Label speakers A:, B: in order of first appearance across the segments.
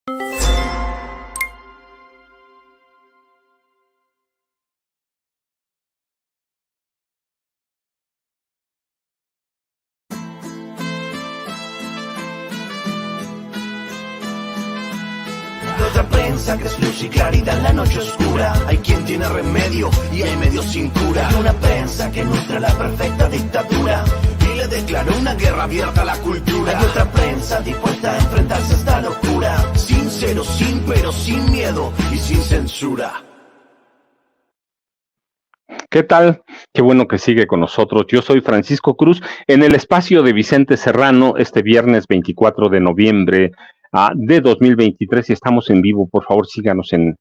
A: Otra prensa que es luz y claridad en la noche oscura. Hay quien tiene remedio y hay medios sin cura. Hay una prensa que nutre la perfecta dictadura y le declaró una guerra abierta a la cultura. Hay otra prensa dispuesta a enfrentarse a esta locura, sincero, sin pero, sin miedo y sin censura.
B: ¿Qué tal? Qué bueno que sigue con nosotros. Yo soy Francisco Cruz, en el espacio de Vicente Serrano, este viernes 24 de noviembre de 2023, y estamos en vivo. Por favor, síganos en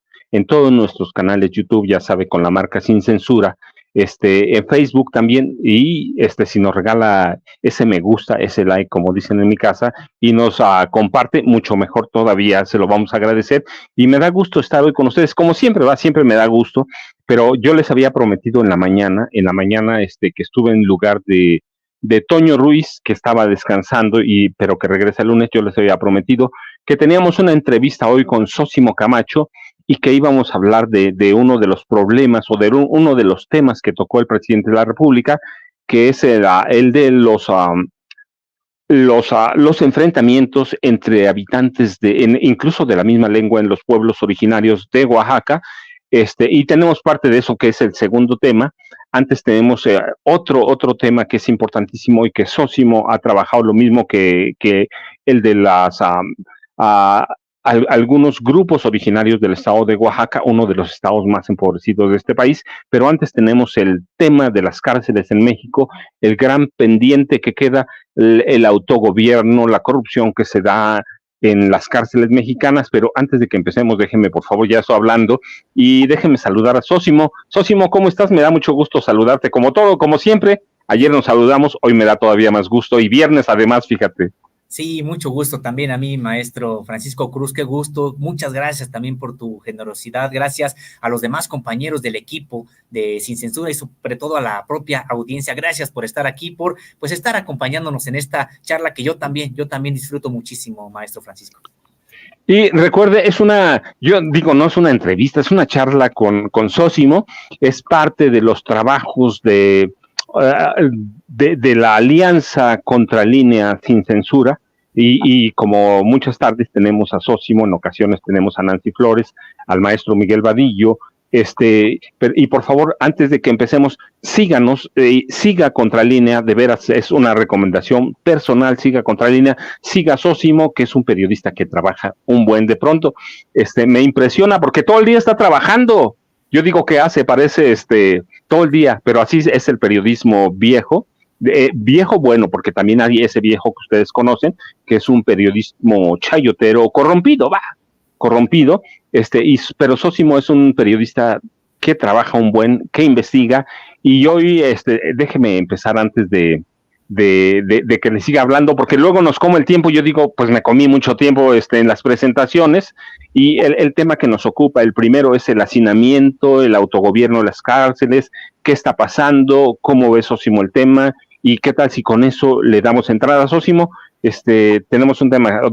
B: todos nuestros canales, YouTube, ya sabe, con la marca Sin Censura, en Facebook también, y si nos regala ese me gusta, ese like, como dicen en mi casa, y nos comparte, mucho mejor todavía, se lo vamos a agradecer, y me da gusto estar hoy con ustedes, como siempre, siempre me da gusto, pero yo les había prometido en la mañana, que estuve en lugar de Toño Ruiz, que estaba descansando, pero que regresa el lunes. Yo les había prometido que teníamos una entrevista hoy con Zósimo Camacho y que íbamos a hablar de uno de los problemas o de uno de los temas que tocó el presidente de la República, que es el de los enfrentamientos entre habitantes incluso de la misma lengua en los pueblos originarios de Oaxaca, y tenemos parte de eso que es el segundo tema. Antes tenemos otro tema que es importantísimo y que Zósimo ha trabajado lo mismo que el de algunos grupos originarios del estado de Oaxaca, uno de los estados más empobrecidos de este país. Pero antes tenemos el tema de las cárceles en México, el gran pendiente que queda, el autogobierno, la corrupción que se da en las cárceles mexicanas. Pero antes de que empecemos, déjenme, por favor, ya estoy hablando, y déjenme saludar a Zósimo. Zósimo, ¿cómo estás? Me da mucho gusto saludarte, como siempre. Ayer nos saludamos, hoy me da todavía más gusto, y viernes además, fíjate.
C: Sí, mucho gusto también a mí, maestro Francisco Cruz, qué gusto. Muchas gracias también por tu generosidad. Gracias a los demás compañeros del equipo de Sin Censura y sobre todo a la propia audiencia. Gracias por estar aquí, por estar acompañándonos en esta charla que yo también disfruto muchísimo, maestro Francisco.
B: Y recuerde, yo digo, no es una entrevista, es una charla con Zósimo. Es parte de los trabajos de la Alianza Contralínea Sin Censura, y como muchas tardes tenemos a Zósimo, en ocasiones tenemos a Nancy Flores, al maestro Miguel Vadillo, y por favor, antes de que empecemos, síganos, siga Contralínea, de veras, es una recomendación personal, siga Contralínea, siga Zósimo, que es un periodista que trabaja un buen de pronto. Me impresiona porque todo el día está trabajando. Yo digo que parece todo el día, pero así es el periodismo viejo, viejo bueno, porque también hay ese viejo que ustedes conocen, que es un periodismo chayotero, corrompido, pero Zósimo es un periodista que trabaja que investiga, y hoy, déjeme empezar antes de que le siga hablando, porque luego nos come el tiempo. Yo digo, pues me comí mucho tiempo en las presentaciones, y el tema que nos ocupa, el primero, es el hacinamiento, el autogobierno de las cárceles. ¿Qué está pasando? ¿Cómo ve Zósimo el tema? ¿Y qué tal si con eso le damos entrada a Zósimo? Tenemos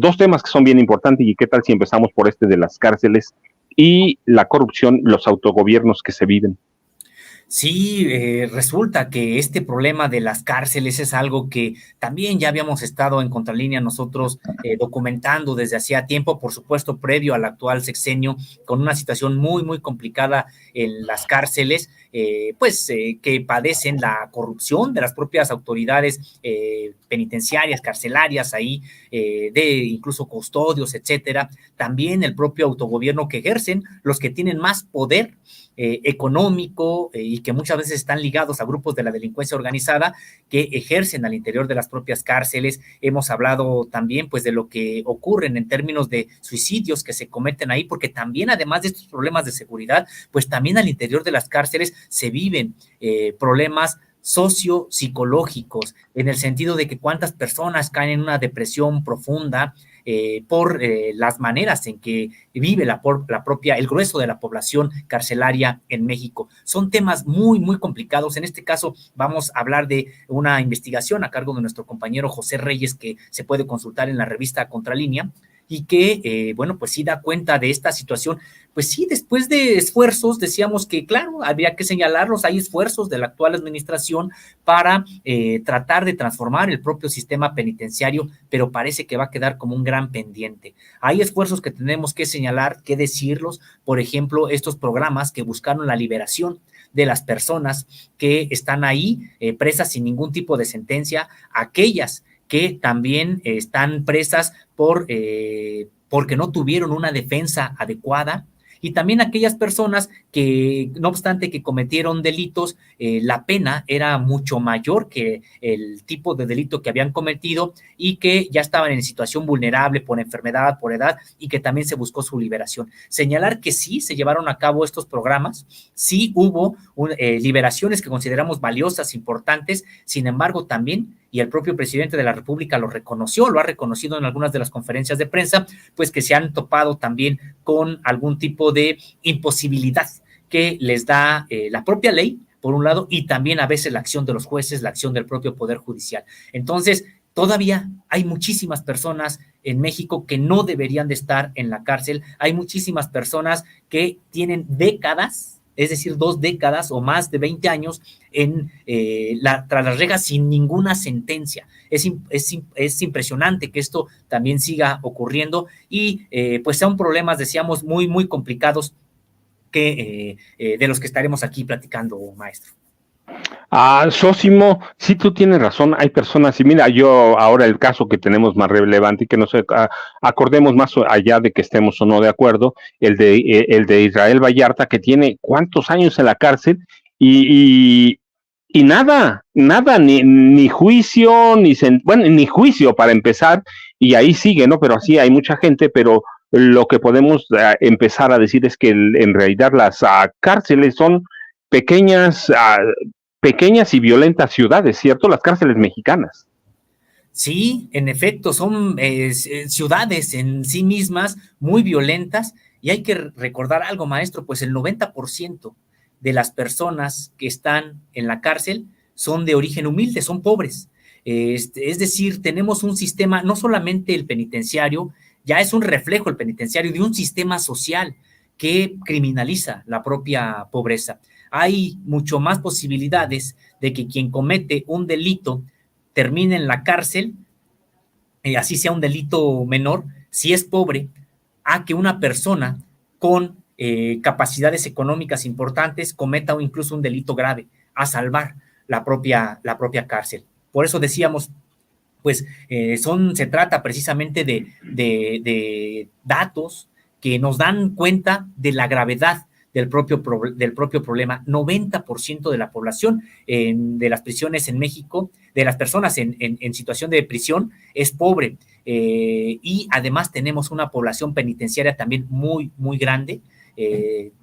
B: dos temas que son bien importantes, y qué tal si empezamos por de las cárceles y la corrupción, los autogobiernos que se viven.
C: Sí, resulta que este problema de las cárceles es algo que también ya habíamos estado en Contralínea nosotros documentando desde hacía tiempo, por supuesto, previo al actual sexenio, con una situación muy, muy complicada en las cárceles, que padecen la corrupción de las propias autoridades penitenciarias, carcelarias, ahí, de incluso custodios, etcétera. También el propio autogobierno que ejercen los que tienen más poder económico, y que muchas veces están ligados a grupos de la delincuencia organizada que ejercen al interior de las propias cárceles. Hemos hablado también de lo que ocurren en términos de suicidios que se cometen ahí, porque también, además de estos problemas de seguridad, también al interior de las cárceles se viven problemas sociopsicológicos, en el sentido de que cuántas personas caen en una depresión profunda por las maneras en que vive el grueso de la población carcelaria en México. Son temas muy, muy complicados. En este caso vamos a hablar de una investigación a cargo de nuestro compañero José Reyes, que se puede consultar en la revista Contralínea, y que, bueno, pues sí da cuenta de esta situación. Pues sí, después de esfuerzos, decíamos que, claro, habría que señalarlos, hay esfuerzos de la actual administración para tratar de transformar el propio sistema penitenciario, pero parece que va a quedar como un gran pendiente. Hay esfuerzos que tenemos que señalar, que decirlos, por ejemplo, estos programas que buscaron la liberación de las personas que están ahí presas sin ningún tipo de sentencia, aquellas que también están presas porque no tuvieron una defensa adecuada, y también aquellas personas que, no obstante que cometieron delitos, la pena era mucho mayor que el tipo de delito que habían cometido y que ya estaban en situación vulnerable por enfermedad, por edad, y que también se buscó su liberación. Señalar que sí se llevaron a cabo estos programas, sí hubo liberaciones que consideramos valiosas, importantes, sin embargo también, y el propio presidente de la República lo reconoció, lo ha reconocido en algunas de las conferencias de prensa, pues que se han topado también con algún tipo de imposibilidad que les da la propia ley, por un lado, y también a veces la acción de los jueces, la acción del propio Poder Judicial. Entonces, todavía hay muchísimas personas en México que no deberían de estar en la cárcel, hay muchísimas personas que tienen décadas, es decir, 2 décadas o más de 20 años tras las rejas sin ninguna sentencia. Es impresionante que esto también siga ocurriendo y pues son problemas, decíamos, muy, muy complicados de los que estaremos aquí platicando, maestro.
B: Sósimo, sí, tú tienes razón, hay personas, y mira, yo ahora el caso que tenemos más relevante y que nos acordemos más allá de que estemos o no de acuerdo, el de Israel Vallarta, que tiene cuántos años en la cárcel y nada, ni juicio, bueno, ni juicio para empezar, y ahí sigue, ¿no? Pero así hay mucha gente, pero lo que podemos empezar a decir es que en realidad las cárceles son pequeñas pequeñas y violentas ciudades, ¿cierto? Las cárceles mexicanas.
C: Sí, en efecto, son ciudades en sí mismas muy violentas, y hay que recordar algo, maestro, pues el 90% de las personas que están en la cárcel son de origen humilde, son pobres. Es decir, tenemos un sistema, no solamente el penitenciario, ya es un reflejo el penitenciario de un sistema social que criminaliza la propia pobreza. Hay mucho más posibilidades de que quien comete un delito termine en la cárcel, así sea un delito menor, si es pobre, a que una persona con capacidades económicas importantes cometa o incluso un delito grave, a salvar la propia cárcel. Por eso decíamos, pues se trata precisamente de datos que nos dan cuenta de la gravedad del propio problema. 90% de la población de las prisiones en México, de las personas en situación de prisión, es pobre. Y además tenemos una población penitenciaria también muy, muy grande.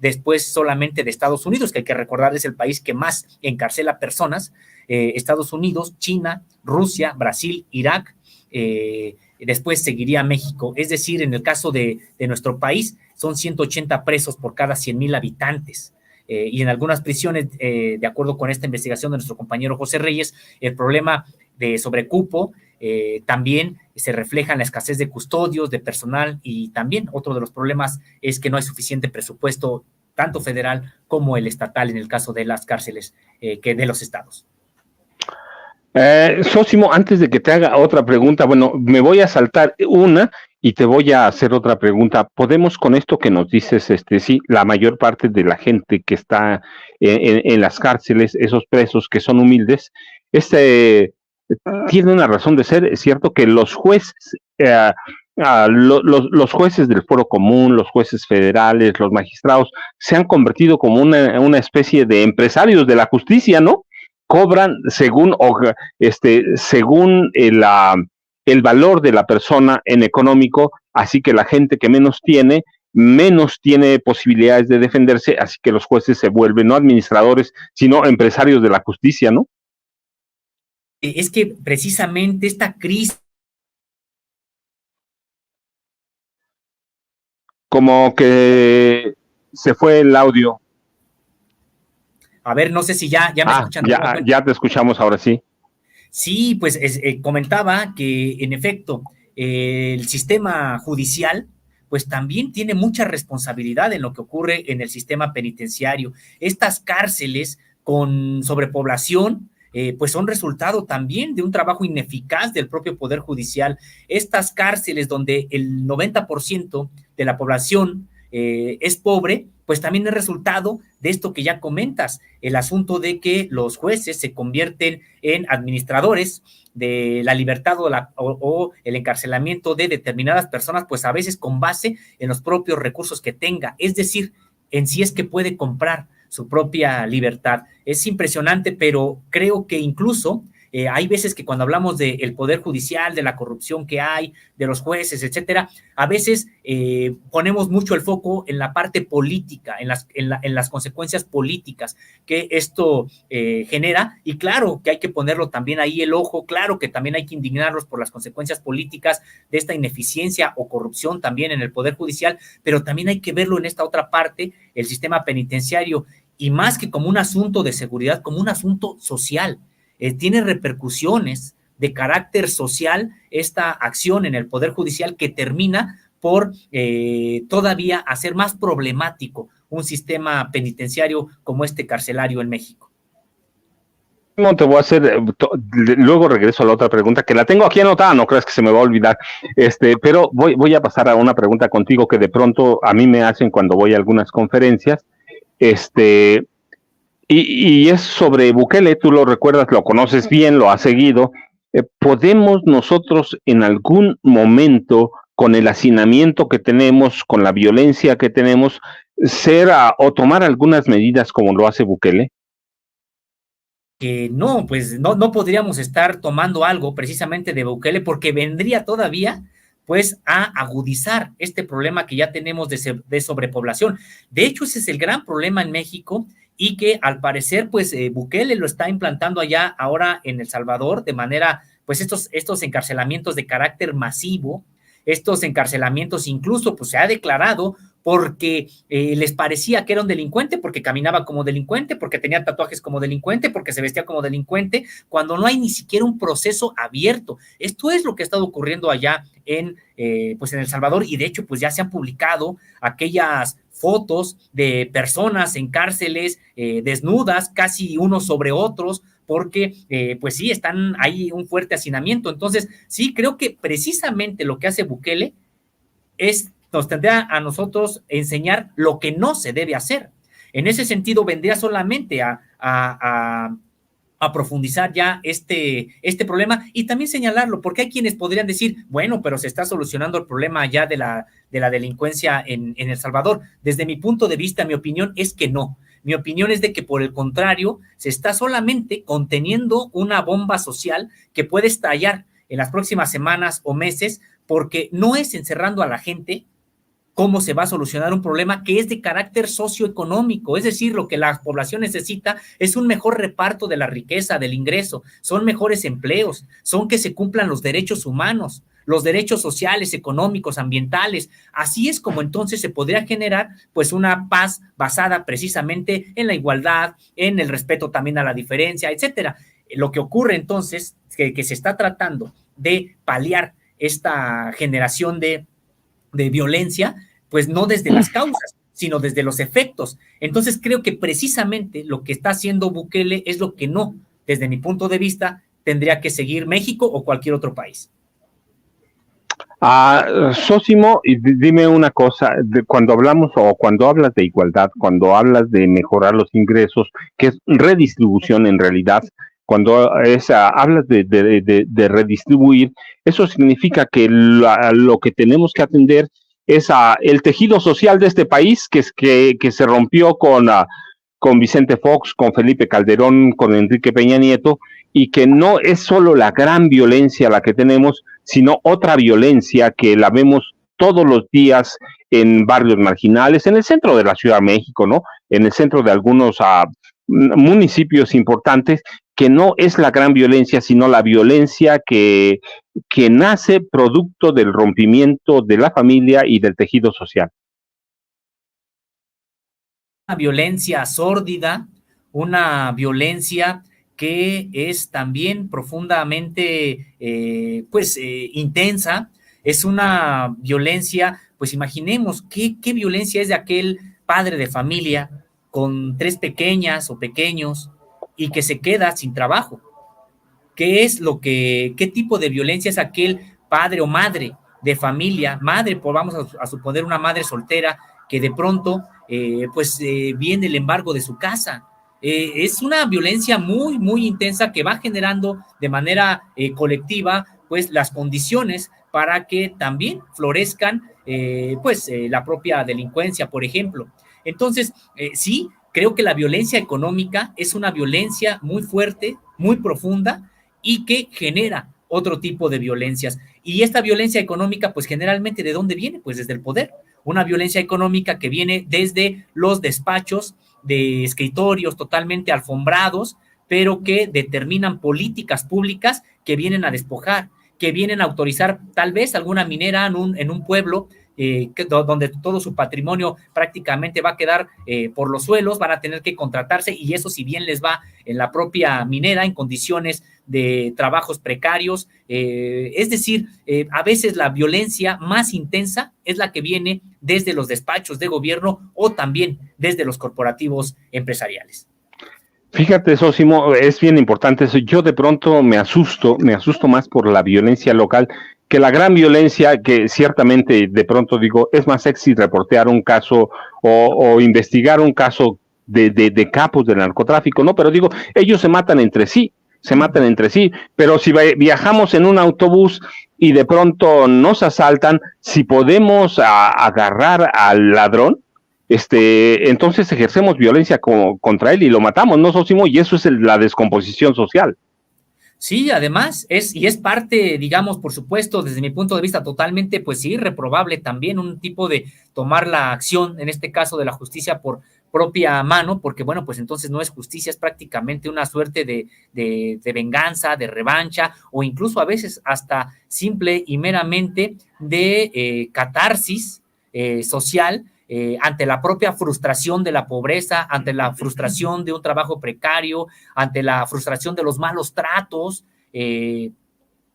C: Después solamente de Estados Unidos, que hay que recordar es el país que más encarcela personas. Estados Unidos, China, Rusia, Brasil, Irak, después seguiría México. Es decir, en el caso de nuestro país, son 180 presos por cada 100,000 habitantes. Y en algunas prisiones, de acuerdo con esta investigación de nuestro compañero José Reyes, el problema de sobrecupo también se refleja en la escasez de custodios, de personal, y también otro de los problemas es que no hay suficiente presupuesto, tanto federal como el estatal, en el caso de las cárceles que de los estados.
B: Sósimo, antes de que te haga otra pregunta, bueno, me voy a saltar una y te voy a hacer otra pregunta. ¿Podemos con esto que nos dices, sí, la mayor parte de la gente que está en las cárceles, esos presos que son humildes, tiene una razón de ser? Es cierto que los jueces, los jueces del Foro Común, los jueces federales, los magistrados, se han convertido como una especie de empresarios de la justicia, ¿no? Cobran según el valor de la persona en económico, así que la gente que menos tiene posibilidades de defenderse, así que los jueces se vuelven no administradores, sino empresarios de la justicia, ¿no?
C: Es que precisamente esta crisis...
B: Como que se fue el audio.
C: A ver, no sé si ya me escuchan.
B: Ya te escuchamos ahora sí.
C: Sí, pues comentaba que en efecto el sistema judicial pues también tiene mucha responsabilidad en lo que ocurre en el sistema penitenciario. Estas cárceles con sobrepoblación, pues son resultado también de un trabajo ineficaz del propio Poder Judicial. Estas cárceles donde el 90% de la población es pobre, pues también es resultado de esto que ya comentas, el asunto de que los jueces se convierten en administradores de la libertad o el encarcelamiento de determinadas personas, pues a veces con base en los propios recursos que tenga, es decir, en si es que puede comprar su propia libertad. Es impresionante, pero creo que incluso hay veces que cuando hablamos del Poder Judicial, de la corrupción que hay, de los jueces, etcétera, a veces ponemos mucho el foco en la parte política, en las consecuencias políticas que esto genera, y claro que hay que ponerlo también ahí el ojo, claro que también hay que indignarnos por las consecuencias políticas de esta ineficiencia o corrupción también en el Poder Judicial, pero también hay que verlo en esta otra parte, el sistema penitenciario, y más que como un asunto de seguridad, como un asunto social. Tiene repercusiones de carácter social esta acción en el Poder Judicial que termina por todavía hacer más problemático un sistema penitenciario como este carcelario en México.
B: No te voy a hacer, luego regreso a la otra pregunta, que la tengo aquí anotada, no creas que se me va a olvidar, pero voy a pasar a una pregunta contigo que de pronto a mí me hacen cuando voy a algunas conferencias, y es sobre Bukele. Tú lo recuerdas, lo conoces bien, lo has seguido. ¿Podemos nosotros en algún momento, con el hacinamiento que tenemos, con la violencia que tenemos, o tomar algunas medidas como lo hace Bukele?
C: No, pues no podríamos estar tomando algo precisamente de Bukele porque vendría todavía pues a agudizar este problema que ya tenemos de sobrepoblación. De hecho, ese es el gran problema en México y que al parecer pues Bukele lo está implantando allá ahora en El Salvador de manera, pues estos encarcelamientos de carácter masivo, estos encarcelamientos incluso pues se ha declarado porque les parecía que era un delincuente, porque caminaba como delincuente, porque tenía tatuajes como delincuente, porque se vestía como delincuente, cuando no hay ni siquiera un proceso abierto. Esto es lo que ha estado ocurriendo allá pues en El Salvador, y de hecho pues ya se han publicado aquellas fotos de personas en cárceles desnudas, casi unos sobre otros, porque pues sí, están ahí un fuerte hacinamiento. Entonces sí, creo que precisamente lo que hace Bukele nos tendría a nosotros enseñar lo que no se debe hacer. En ese sentido, vendría solamente a profundizar ya este problema y también señalarlo, porque hay quienes podrían decir, bueno, pero se está solucionando el problema ya de la delincuencia en El Salvador. Desde mi punto de vista, mi opinión es que no. Mi opinión es de que, por el contrario, se está solamente conteniendo una bomba social que puede estallar en las próximas semanas o meses, porque no es encerrando a la gente cómo se va a solucionar un problema que es de carácter socioeconómico. Es decir, lo que la población necesita es un mejor reparto de la riqueza, del ingreso, son mejores empleos, son que se cumplan los derechos humanos, los derechos sociales, económicos, ambientales. Así es como entonces se podría generar pues una paz basada precisamente en la igualdad, en el respeto también a la diferencia, etcétera. Lo que ocurre entonces es que se está tratando de paliar esta generación de violencia, pues no desde las causas, sino desde los efectos. Entonces creo que precisamente lo que está haciendo Bukele es lo que no, desde mi punto de vista, tendría que seguir México o cualquier otro país.
B: Sósimo, dime una cosa, cuando hablamos o cuando hablas de igualdad, cuando hablas de mejorar los ingresos, que es redistribución en realidad, cuando hablas de redistribuir, eso significa que lo que tenemos que atender es el tejido social de este país que se rompió con Vicente Fox, con Felipe Calderón, con Enrique Peña Nieto, y que no es solo la gran violencia la que tenemos, sino otra violencia que la vemos todos los días en barrios marginales, en el centro de la Ciudad de México, ¿no? En el centro de algunos municipios importantes, que no es la gran violencia, sino la violencia que nace producto del rompimiento de la familia y del tejido social.
C: Una violencia sórdida, una violencia que es también profundamente intensa, Es una violencia, pues imaginemos qué violencia es de aquel padre de familia con 3 pequeñas o pequeños y que se queda sin trabajo. ¿Qué tipo de violencia es aquel padre o madre de familia, madre, pues vamos a suponer una madre soltera que de pronto viene el embargo de su casa? Es una violencia muy, muy intensa que va generando de manera colectiva pues las condiciones para que también florezcan la propia delincuencia, por ejemplo. Entonces, sí, creo que la violencia económica es una violencia muy fuerte, muy profunda y que genera otro tipo de violencias. Y esta violencia económica, pues generalmente, ¿de dónde viene? Pues desde el poder. Una violencia económica que viene desde los despachos de escritorios totalmente alfombrados, pero que determinan políticas públicas que vienen a despojar, que vienen a autorizar tal vez alguna minera en un pueblo donde todo su patrimonio prácticamente va a quedar por los suelos, van a tener que contratarse, y eso, si bien les va en la propia minera, en condiciones de trabajos precarios, es decir, a veces la violencia más intensa es la que viene desde los despachos de gobierno o también desde los corporativos empresariales.
B: Fíjate, Sosimo, es bien importante eso. Yo de pronto me asusto más por la violencia local que la gran violencia, que ciertamente de pronto digo, es más sexy reportear un caso o investigar un caso de capos del narcotráfico, ¿no? Pero digo, ellos se matan entre sí, pero si viajamos en un autobús y de pronto nos asaltan, si podemos agarrar al ladrón, entonces ejercemos violencia contra él y lo matamos, ¿no, Sosimo? Y eso es la descomposición social.
C: Sí, además es parte, digamos, por supuesto, desde mi punto de vista totalmente, pues sí, reprobable también un tipo de tomar la acción, en este caso de la justicia por propia mano, porque bueno, pues entonces no es justicia, es prácticamente una suerte de venganza, de revancha, o incluso a veces hasta simple y meramente de catarsis social, ante la propia frustración de la pobreza, ante la frustración de un trabajo precario, ante la frustración de los malos tratos, de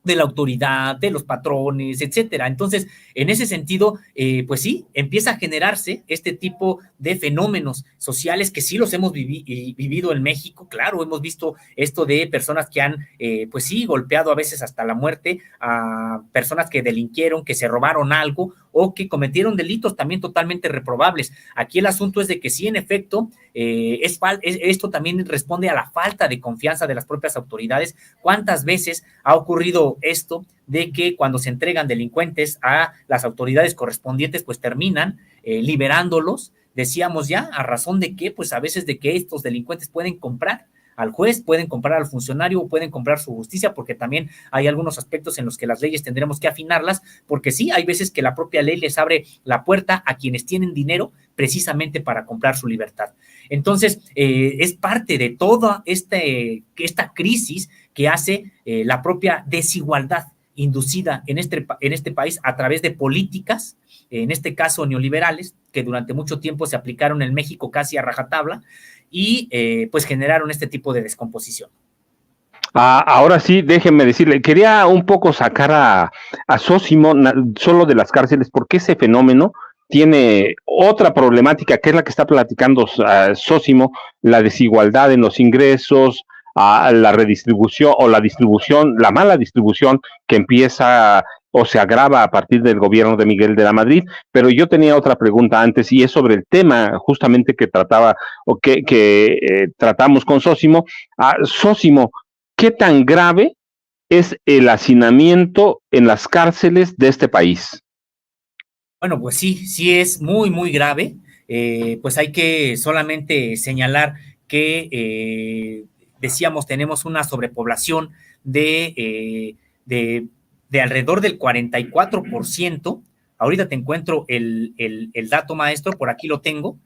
C: la autoridad, de los patrones, etcétera. Entonces, en ese sentido, pues sí, empieza a generarse este tipo de fenómenos sociales que sí los hemos vivido en México. Claro, hemos visto esto de personas que han, pues sí, golpeado a veces hasta la muerte a personas que delinquieron, que se robaron algo o que cometieron delitos también totalmente reprobables. Aquí el asunto es de que sí, en efecto, esto también responde a la falta de confianza de las propias autoridades. ¿Cuántas veces ha ocurrido esto de que cuando se entregan delincuentes a las autoridades correspondientes, pues terminan liberándolos? Decíamos ya, ¿a razón de qué? Pues a veces de que estos delincuentes pueden comprar al juez, pueden comprar al funcionario, pueden comprar su justicia, porque también hay algunos aspectos en los que las leyes tendremos que afinarlas, porque sí, hay veces que la propia ley les abre la puerta a quienes tienen dinero precisamente para comprar su libertad. Entonces, es parte de toda esta crisis que hace la propia desigualdad inducida en este país a través de políticas, en este caso neoliberales, que durante mucho tiempo se aplicaron en México casi a rajatabla y pues generaron este tipo de descomposición.
B: Ahora sí, déjenme decirle, quería un poco sacar a Sosimo solo de las cárceles, porque ese fenómeno tiene otra problemática, que es la que está platicando Sosimo, la desigualdad en los ingresos, la redistribución o la distribución, la mala distribución que empieza o se agrava a partir del gobierno de Miguel de la Madrid. Pero yo tenía otra pregunta antes, y es sobre el tema justamente que trataba o que tratamos con Sosimo. Sosimo, ¿qué tan grave es el hacinamiento en las cárceles de este país?
C: Bueno, pues sí es muy, muy grave. Pues hay que solamente señalar que, decíamos, tenemos una sobrepoblación de alrededor del 44%. Ahorita te encuentro el dato, maestro, por aquí lo tengo,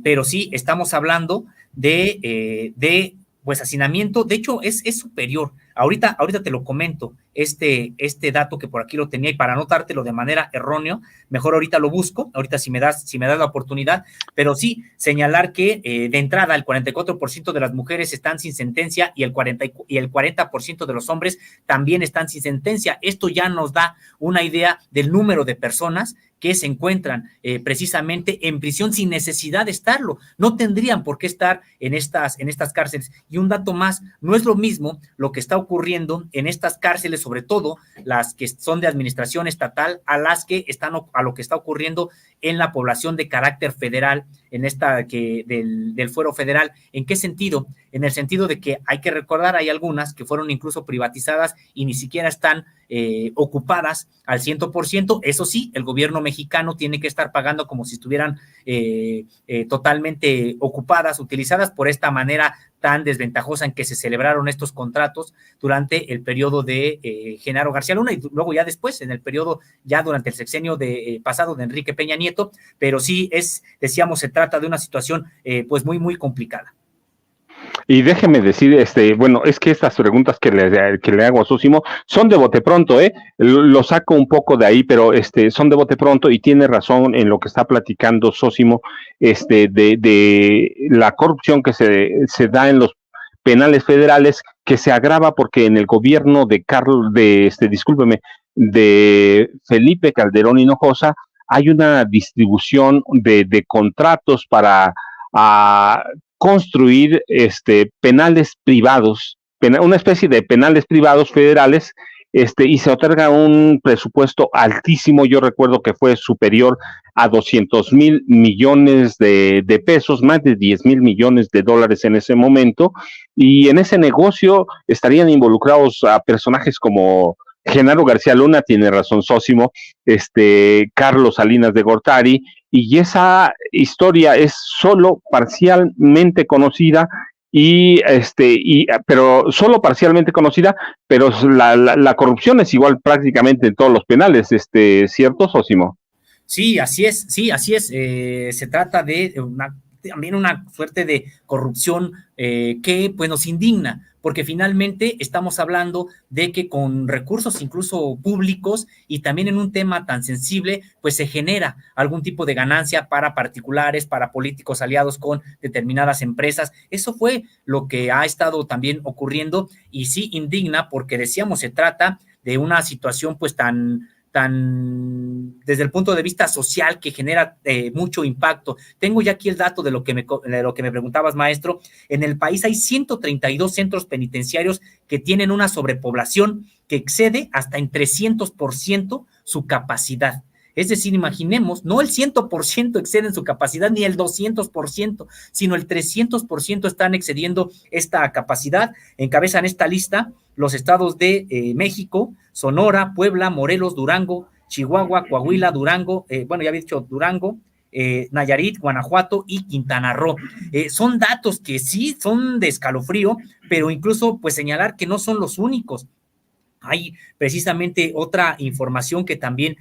C: pero sí, estamos hablando de pues hacinamiento, de hecho es superior. Ahorita te lo comento, este dato que por aquí lo tenía, y para no dártelo de manera errónea, mejor ahorita lo busco, ahorita si me das la oportunidad, pero sí señalar que de entrada el 44% de las mujeres están sin sentencia y el 40% de los hombres también están sin sentencia. Esto ya nos da una idea del número de personas que se encuentran precisamente en prisión sin necesidad de estarlo. No tendrían por qué estar en estas cárceles. Y un dato más, no es lo mismo lo que está ocurriendo en estas cárceles, sobre todo las que son de administración estatal, a lo que está ocurriendo en la población de carácter federal, en del fuero federal. ¿En qué sentido? En el sentido de que hay que recordar, hay algunas que fueron incluso privatizadas y ni siquiera están ocupadas al 100%. Eso sí, el gobierno mexicano tiene que estar pagando como si estuvieran totalmente ocupadas, utilizadas, por esta manera tan desventajosa en que se celebraron estos contratos durante el periodo de Genaro García Luna, y luego ya después, en el periodo ya durante el sexenio pasado de Enrique Peña Nieto. Pero sí decíamos, se trata de una situación pues muy, muy complicada.
B: Y déjeme decir, bueno, es que estas preguntas que le hago a Sosimo son de bote pronto, lo saco un poco de ahí, pero son de bote pronto, y tiene razón en lo que está platicando Sosimo, de la corrupción que se da en los penales federales, que se agrava porque en el gobierno de Felipe Calderón Hinojosa hay una distribución de contratos para construir penales privados, una especie de penales privados federales, y se otorga un presupuesto altísimo. Yo recuerdo que fue superior a 200,000 millones de pesos, más de 10,000 millones de dólares en ese momento, y en ese negocio estarían involucrados a personajes como Genaro García Luna, tiene razón Sosimo, Carlos Salinas de Gortari, y esa historia es solo parcialmente conocida, pero solo parcialmente conocida, pero la corrupción es igual prácticamente en todos los penales, ¿cierto, Sosimo?
C: Sí, así es, se trata de también una suerte de corrupción que pues nos indigna, porque finalmente estamos hablando de que con recursos incluso públicos, y también en un tema tan sensible, pues se genera algún tipo de ganancia para particulares, para políticos aliados con determinadas empresas. Eso fue lo que ha estado también ocurriendo, y sí indigna, porque decíamos, se trata de una situación pues tan desde el punto de vista social, que genera mucho impacto. Tengo ya aquí el dato de lo que me preguntabas, maestro. En el país hay 132 centros penitenciarios que tienen una sobrepoblación que excede hasta en 300% su capacidad. Es decir, imaginemos, no el 100% exceden su capacidad, ni el 200%, sino el 300% están excediendo esta capacidad. Encabezan esta lista los estados de México, Sonora, Puebla, Morelos, Durango, Chihuahua, Coahuila, Durango, ya había dicho Durango, Nayarit, Guanajuato y Quintana Roo. Son datos que sí son de escalofrío, pero incluso pues señalar que no son los únicos. Hay precisamente otra información que también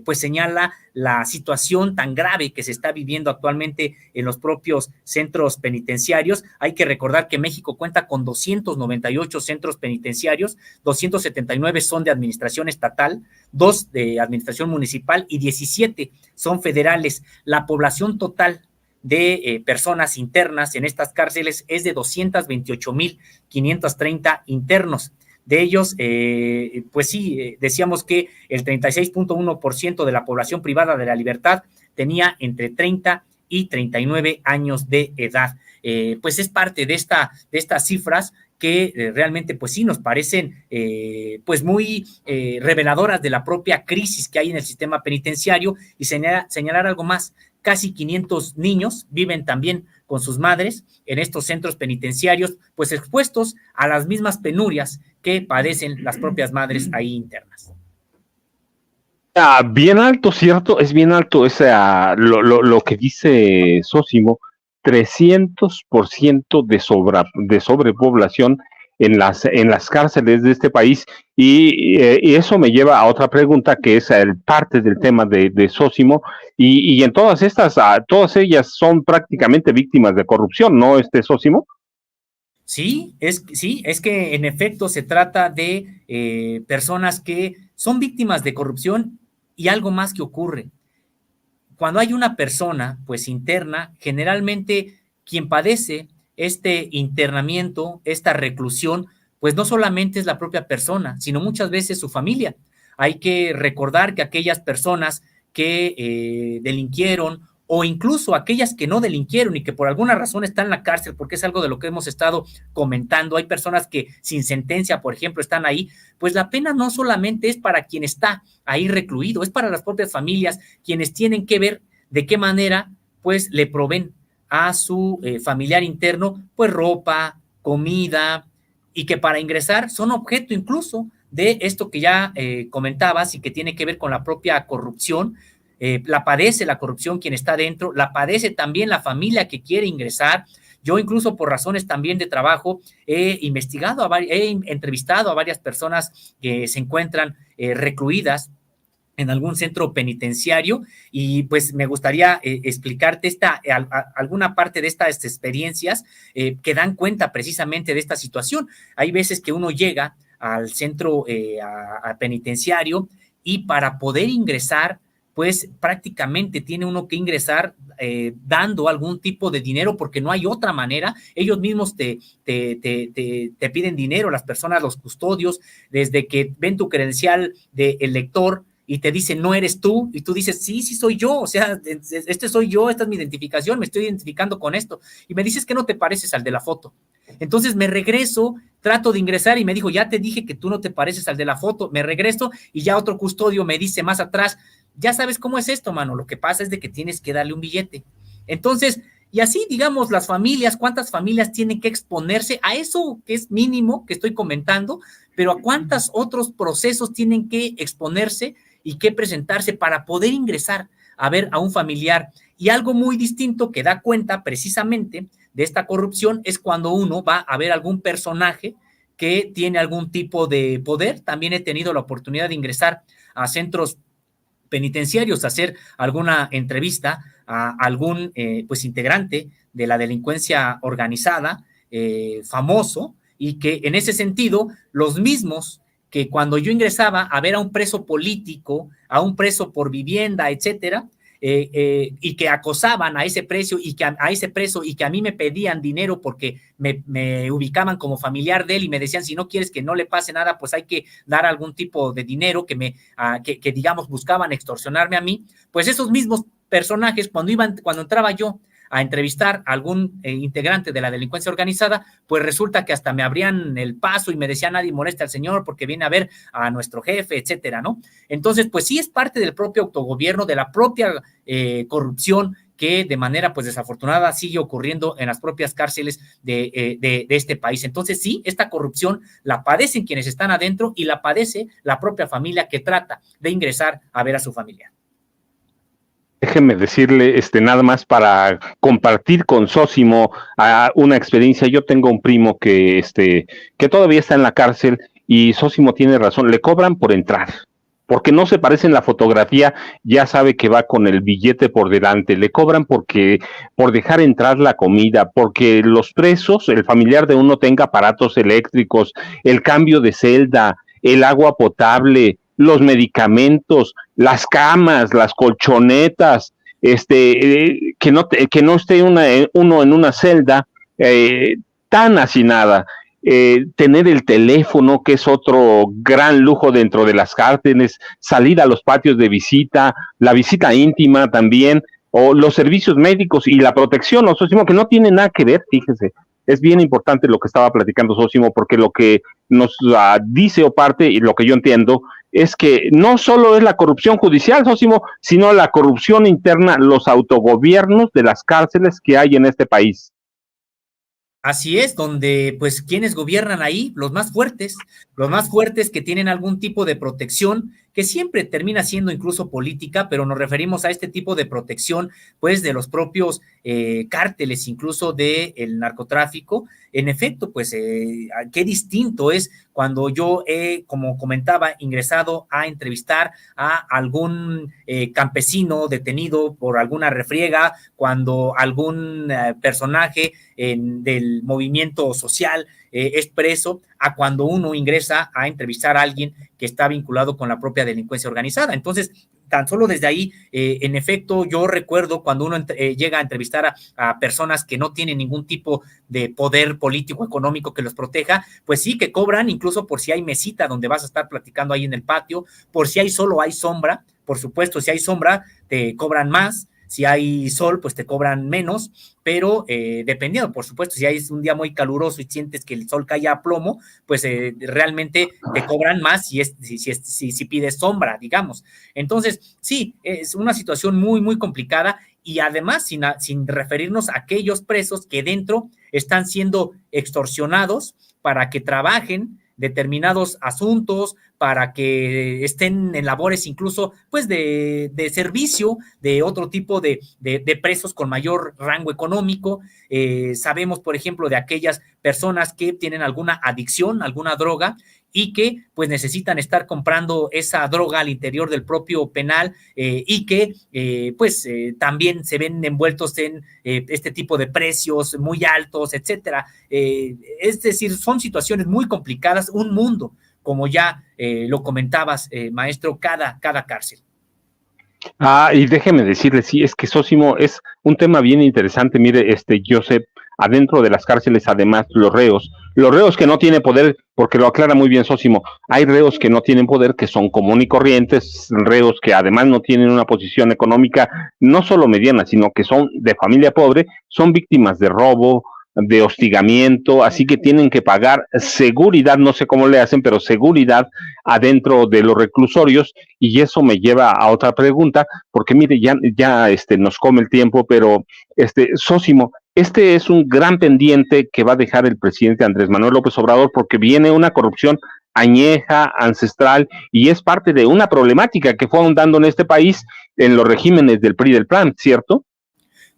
C: pues señala la situación tan grave que se está viviendo actualmente en los propios centros penitenciarios. Hay que recordar que México cuenta con 298 centros penitenciarios, 279 son de administración estatal, 2 de administración municipal y 17 son federales. La población total de personas internas en estas cárceles es de 228,530 internos. De ellos, pues sí, decíamos que el 36.1% de la población privada de la libertad tenía entre 30 y 39 años de edad. Pues es parte de estas cifras que realmente pues sí nos parecen pues muy reveladoras de la propia crisis que hay en el sistema penitenciario. Y señalar algo más: casi 500 niños viven también con sus madres en estos centros penitenciarios, pues expuestos a las mismas penurias que padecen las propias madres ahí internas.
B: Bien alto, ¿cierto? Es bien alto lo que dice Sosimo, 300% de sobrepoblación en las cárceles de este país, y eso me lleva a otra pregunta, que es parte del tema de Sosimo, y en todas ellas son prácticamente víctimas de corrupción, ¿no, Sosimo?
C: Sí, es que en efecto se trata de personas que son víctimas de corrupción y algo más que ocurre. Cuando hay una persona, pues interna, generalmente quien padece este internamiento, esta reclusión, pues no solamente es la propia persona, sino muchas veces su familia. Hay que recordar que aquellas personas que delinquieron o incluso aquellas que no delinquieron y que por alguna razón están en la cárcel, porque es algo de lo que hemos estado comentando, hay personas que sin sentencia, por ejemplo, están ahí, pues la pena no solamente es para quien está ahí recluido, es para las propias familias, quienes tienen que ver de qué manera pues le proveen a su familiar interno pues ropa, comida, y que para ingresar son objeto incluso de esto que ya comentabas y que tiene que ver con la propia corrupción. La padece la corrupción quien está dentro, la padece también la familia que quiere ingresar. Yo incluso por razones también de trabajo he investigado, he entrevistado a varias personas que se encuentran recluidas en algún centro penitenciario y pues me gustaría explicarte alguna parte de estas experiencias que dan cuenta precisamente de esta situación. Hay veces que uno llega al centro penitenciario y para poder ingresar, pues prácticamente tiene uno que ingresar dando algún tipo de dinero porque no hay otra manera. Ellos mismos te piden dinero, las personas, los custodios, desde que ven tu credencial de elector y te dicen, no eres tú, y tú dices, sí, sí soy yo, o sea, este soy yo, esta es mi identificación, me estoy identificando con esto, y me dices que no te pareces al de la foto. Entonces me regreso, trato de ingresar y me dijo, ya te dije que tú no te pareces al de la foto, me regreso y ya otro custodio me dice más atrás, ya sabes cómo es esto, mano, lo que pasa es de que tienes que darle un billete. Entonces, y así, digamos, las familias, ¿cuántas familias tienen que exponerse a eso que es mínimo que estoy comentando? Pero ¿a cuántos otros procesos tienen que exponerse y que presentarse para poder ingresar a ver a un familiar? Y algo muy distinto que da cuenta precisamente de esta corrupción es cuando uno va a ver algún personaje que tiene algún tipo de poder. También he tenido la oportunidad de ingresar a centros penitenciarios, a hacer alguna entrevista a algún pues integrante de la delincuencia organizada, famoso, y que en ese sentido los mismos que cuando yo ingresaba a ver a un preso político, a un preso por vivienda, etcétera, y que acosaban a ese precio y que a ese preso y que a mí me pedían dinero porque me ubicaban como familiar de él y me decían, si no quieres que no le pase nada, pues hay que dar algún tipo de dinero que digamos buscaban extorsionarme a mí. Pues esos mismos personajes, cuando entraba yo a entrevistar a algún integrante de la delincuencia organizada, pues resulta que hasta me abrían el paso y me decían, nadie molesta al señor porque viene a ver a nuestro jefe, etcétera, ¿no? Entonces, pues sí es parte del propio autogobierno, de la propia corrupción que de manera pues desafortunada sigue ocurriendo en las propias cárceles de este país. Entonces sí, esta corrupción la padecen quienes están adentro y la padece la propia familia que trata de ingresar a ver a su familia.
B: Déjeme decirle, nada más para compartir con Sósimo una experiencia. Yo tengo un primo que todavía está en la cárcel y Sósimo tiene razón, le cobran por entrar, porque no se parece en la fotografía, ya sabe que va con el billete por delante, le cobran por dejar entrar la comida, porque los presos, el familiar de uno tenga aparatos eléctricos, el cambio de celda, el agua potable, los medicamentos, las camas, las colchonetas, que no esté uno en una celda tan hacinada. Tener el teléfono, que es otro gran lujo dentro de las cárceles, salir a los patios de visita, la visita íntima también, o los servicios médicos y la protección, ¿no, Sósimo? Que no tiene nada que ver, fíjese. Es bien importante lo que estaba platicando Sósimo, porque lo que nos dice o parte, y lo que yo entiendo, es que no solo es la corrupción judicial, Sósimo, sino la corrupción interna, los autogobiernos de las cárceles que hay en este país.
C: Así es, donde pues quienes gobiernan ahí, los más fuertes que tienen algún tipo de protección, que siempre termina siendo incluso política, pero nos referimos a este tipo de protección, pues, de los propios cárteles, incluso del narcotráfico. En efecto, pues, qué distinto es cuando yo he, como comentaba, ingresado a entrevistar a algún campesino detenido por alguna refriega, cuando algún personaje del movimiento social es preso, a cuando uno ingresa a entrevistar a alguien que está vinculado con la propia delincuencia organizada. Entonces, tan solo desde ahí, en efecto, yo recuerdo cuando uno llega a entrevistar a personas que no tienen ningún tipo de poder político, económico que los proteja, pues sí, que cobran incluso por si hay mesita donde vas a estar platicando ahí en el patio, por si hay solo hay sombra, por supuesto, si hay sombra, te cobran más. Si hay sol, pues te cobran menos, pero dependiendo, por supuesto, si hay un día muy caluroso y sientes que el sol cae a plomo, pues realmente te cobran más si pides sombra, digamos. Entonces, sí, es una situación muy, muy complicada y además sin referirnos a aquellos presos que dentro están siendo extorsionados para que trabajen determinados asuntos, para que estén en labores incluso pues de servicio, de otro tipo de presos con mayor rango económico. Sabemos, por ejemplo, de aquellas personas que tienen alguna adicción, alguna droga, y que pues necesitan estar comprando esa droga al interior del propio penal y que también se ven envueltos en este tipo de precios muy altos, etcétera. Es decir, son situaciones muy complicadas, un mundo, como ya lo comentabas, maestro, cada cárcel.
B: Y déjeme decirle, sí, es que Sósimo es un tema bien interesante. Mire, Joseph, adentro de las cárceles, además, los reos que no tienen poder, porque lo aclara muy bien Sósimo, hay reos que no tienen poder, que son común y corrientes, reos que además no tienen una posición económica, no solo mediana, sino que son de familia pobre, son víctimas de robo, de hostigamiento, así que tienen que pagar seguridad, no sé cómo le hacen, pero seguridad adentro de los reclusorios, y eso me lleva a otra pregunta, porque mire, ya nos come el tiempo, pero Sósimo, este es un gran pendiente que va a dejar el presidente Andrés Manuel López Obrador, porque viene una corrupción añeja, ancestral, y es parte de una problemática que fue ahondando en este país en los regímenes del PRI y del PAN, ¿cierto?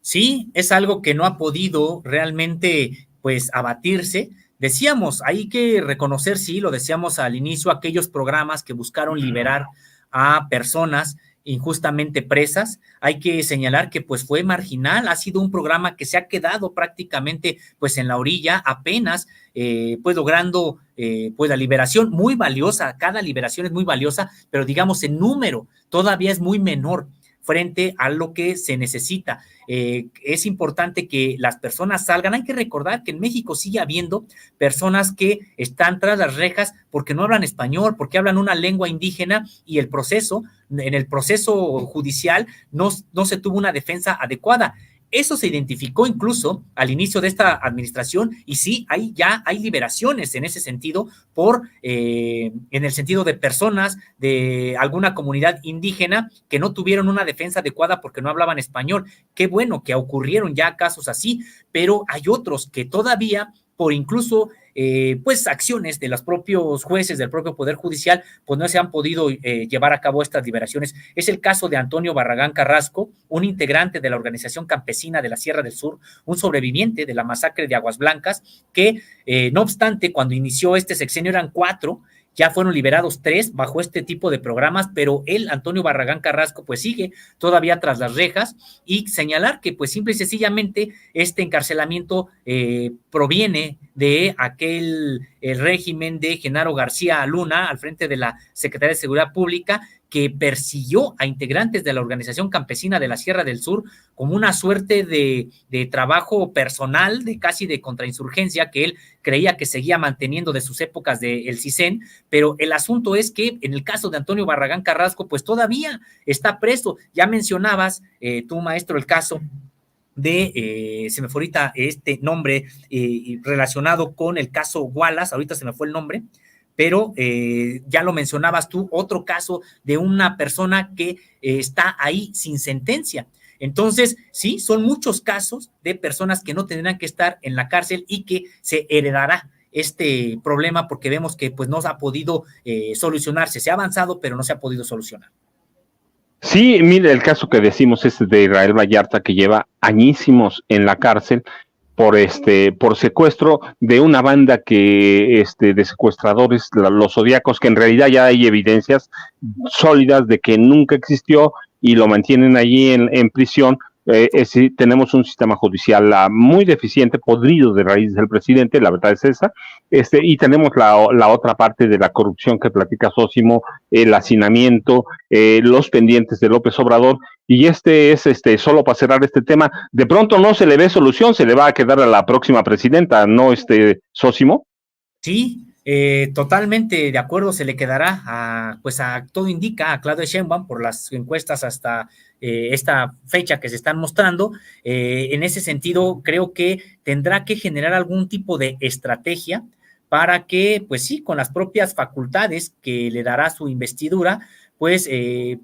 C: Sí, es algo que no ha podido realmente, pues, abatirse. Decíamos, hay que reconocer, sí, lo decíamos al inicio, aquellos programas que buscaron liberar a personas injustamente presas. Hay que señalar que pues fue marginal, ha sido un programa que se ha quedado prácticamente pues en la orilla, apenas pues logrando pues la liberación muy valiosa, cada liberación es muy valiosa, pero digamos en número todavía es muy menor frente a lo que se necesita. Es importante que las personas salgan. Hay que recordar que en México sigue habiendo personas que están tras las rejas porque no hablan español, porque hablan una lengua indígena y en el proceso judicial no se tuvo una defensa adecuada. Eso se identificó incluso al inicio de esta administración y sí, ya hay liberaciones en ese sentido en el sentido de personas de alguna comunidad indígena que no tuvieron una defensa adecuada porque no hablaban español. Qué bueno que ocurrieron ya casos así, pero hay otros que todavía por incluso pues acciones de los propios jueces, del propio Poder Judicial, pues no se han podido llevar a cabo estas liberaciones. Es el caso de Antonio Barragán Carrasco, un integrante de la organización campesina de la Sierra del Sur, un sobreviviente de la masacre de Aguas Blancas, que no obstante, cuando inició este sexenio eran 4, ya fueron liberados 3 bajo este tipo de programas, pero él, Antonio Barragán Carrasco, pues sigue todavía tras las rejas y señalar que pues simple y sencillamente este encarcelamiento proviene de aquel régimen de Genaro García Luna al frente de la Secretaría de Seguridad Pública que persiguió a integrantes de la organización campesina de la Sierra del Sur como una suerte de trabajo personal, casi de contrainsurgencia que él creía que seguía manteniendo de sus épocas del CISEN, pero el asunto es que en el caso de Antonio Barragán Carrasco, pues todavía está preso. Ya mencionabas tú, maestro, el caso se me fue ahorita este nombre relacionado con el caso Wallace, ahorita se me fue el nombre, pero ya lo mencionabas tú, otro caso de una persona que está ahí sin sentencia. Entonces, sí, son muchos casos de personas que no tendrán que estar en la cárcel y que se heredará este problema, porque vemos que pues no ha podido solucionarse. Se ha avanzado, pero no se ha podido solucionar.
B: Sí, mire, el caso que decimos es de Israel Vallarta, que lleva añísimos en la cárcel por secuestro de una banda de secuestradores, los zodiacos, que en realidad ya hay evidencias sólidas de que nunca existió y lo mantienen allí en prisión. Tenemos un sistema judicial muy deficiente, podrido de raíz del presidente, la verdad es esa, y tenemos la otra parte de la corrupción que platica Sósimo, el hacinamiento, los pendientes de López Obrador, y es solo para cerrar este tema, de pronto no se le ve solución, se le va a quedar a la próxima presidenta, ¿no, Sósimo?
C: Sí, totalmente de acuerdo, se le quedará pues a todo indica a Claudia Sheinbaum por las encuestas hasta esta fecha que se están mostrando. En ese sentido, creo que tendrá que generar algún tipo de estrategia para que, pues sí, con las propias facultades que le dará su investidura, pues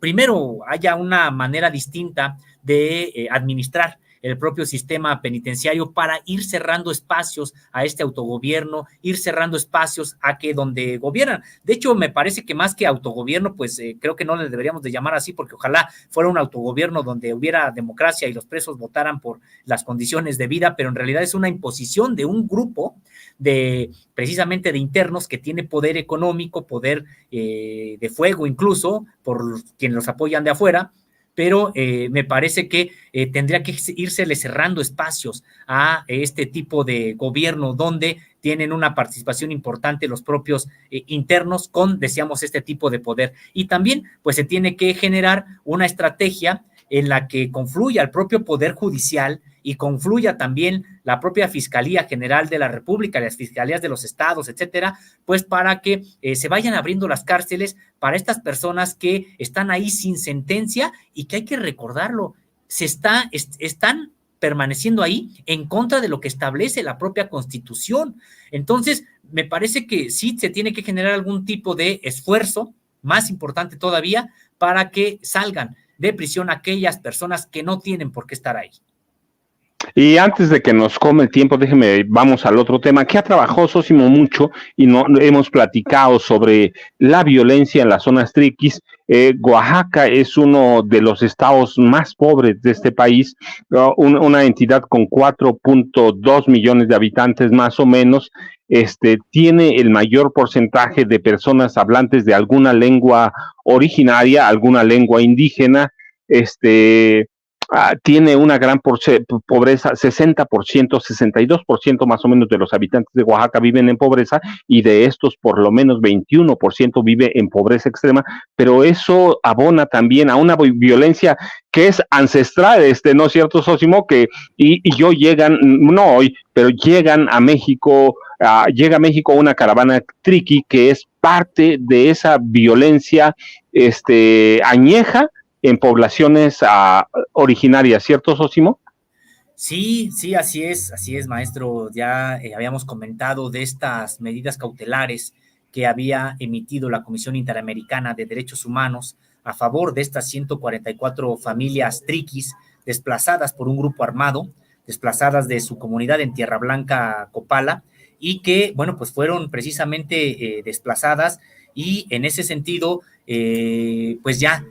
C: primero haya una manera distinta de administrar el propio sistema penitenciario para ir cerrando espacios a este autogobierno, ir cerrando espacios a que donde gobiernan. De hecho, me parece que más que autogobierno, pues creo que no le deberíamos de llamar así, porque ojalá fuera un autogobierno donde hubiera democracia y los presos votaran por las condiciones de vida, pero en realidad es una imposición de un grupo precisamente de internos que tiene poder económico, poder de fuego incluso, por quienes los apoyan de afuera, pero me parece que tendría que írsele cerrando espacios a este tipo de gobierno donde tienen una participación importante los propios internos con, decíamos, este tipo de poder. Y también, pues, se tiene que generar una estrategia en la que confluya el propio Poder Judicial y confluya también la propia Fiscalía General de la República, las fiscalías de los estados, etcétera, pues para que se vayan abriendo las cárceles para estas personas que están ahí sin sentencia y que hay que recordarlo, están permaneciendo ahí en contra de lo que establece la propia Constitución. Entonces, me parece que sí se tiene que generar algún tipo de esfuerzo, más importante todavía, para que salgan de prisión aquellas personas que no tienen por qué estar ahí.
B: Y antes de que nos come el tiempo, vamos al otro tema, que ha trabajado Sósimo mucho y no hemos platicado sobre la violencia en las zonas triquis. Oaxaca es uno de los estados más pobres de este país, una entidad con 4.2 millones de habitantes más o menos, tiene el mayor porcentaje de personas hablantes de alguna lengua originaria, alguna lengua indígena, tiene una gran pobreza, 60%, 62% más o menos de los habitantes de Oaxaca viven en pobreza, y de estos por lo menos 21% vive en pobreza extrema, pero eso abona también a una violencia que es ancestral, ¿no es cierto, Sósimo? Y llegan, no hoy, pero llegan a México, llega a México una caravana triqui que es parte de esa violencia añeja en poblaciones originarias, ¿cierto, Sósimo?
C: Sí, así es, maestro. Ya habíamos comentado de estas medidas cautelares que había emitido la Comisión Interamericana de Derechos Humanos a favor de estas 144 familias triquis desplazadas por un grupo armado, desplazadas de su comunidad en Tierra Blanca, Copala, y que, bueno, pues fueron precisamente desplazadas, y en ese sentido, pues ya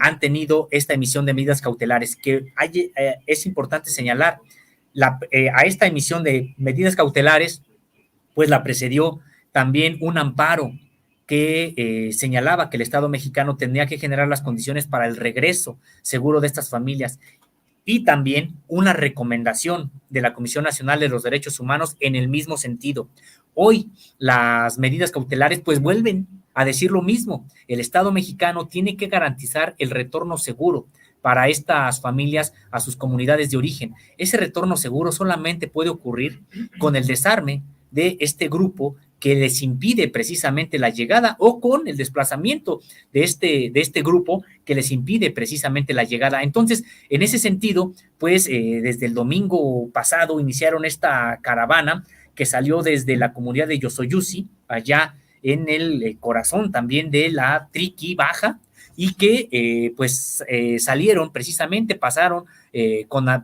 C: han tenido esta emisión de medidas cautelares, que es importante señalar, a esta emisión de medidas cautelares, pues la precedió también un amparo que señalaba que el Estado mexicano tenía que generar las condiciones para el regreso seguro de estas familias, y también una recomendación de la Comisión Nacional de los Derechos Humanos en el mismo sentido. Hoy las medidas cautelares pues vuelven a decir lo mismo. El Estado mexicano tiene que garantizar el retorno seguro para estas familias a sus comunidades de origen. Ese retorno seguro solamente puede ocurrir con el desarme de este grupo que les impide precisamente la llegada, o con el desplazamiento de este grupo que les impide precisamente la llegada. Entonces, en ese sentido, pues desde el domingo pasado iniciaron esta caravana que salió desde la comunidad de Yosoyusi, allá en el corazón también de la Triqui Baja, y que salieron precisamente, pasaron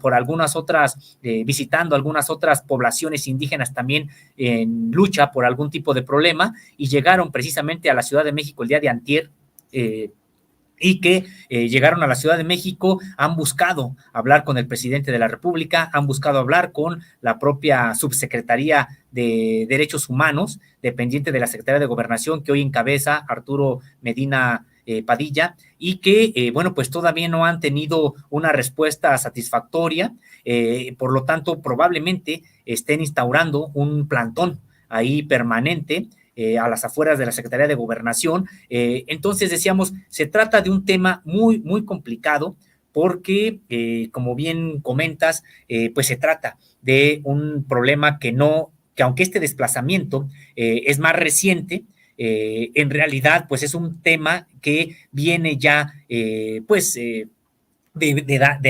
C: por algunas otras, visitando algunas otras poblaciones indígenas también en lucha por algún tipo de problema, y llegaron precisamente a la Ciudad de México el día de antier, y que llegaron a la Ciudad de México, han buscado hablar con el presidente de la República, han buscado hablar con la propia Subsecretaría de Derechos Humanos, dependiente de la Secretaría de Gobernación, que hoy encabeza Arturo Medina Padilla, y que, pues todavía no han tenido una respuesta satisfactoria, por lo tanto, probablemente estén instaurando un plantón ahí permanente, a las afueras de la Secretaría de Gobernación. Entonces decíamos, se trata de un tema muy, muy complicado, porque, como bien comentas, pues se trata de un problema que aunque este desplazamiento es más reciente, en realidad, pues es un tema que viene ya, de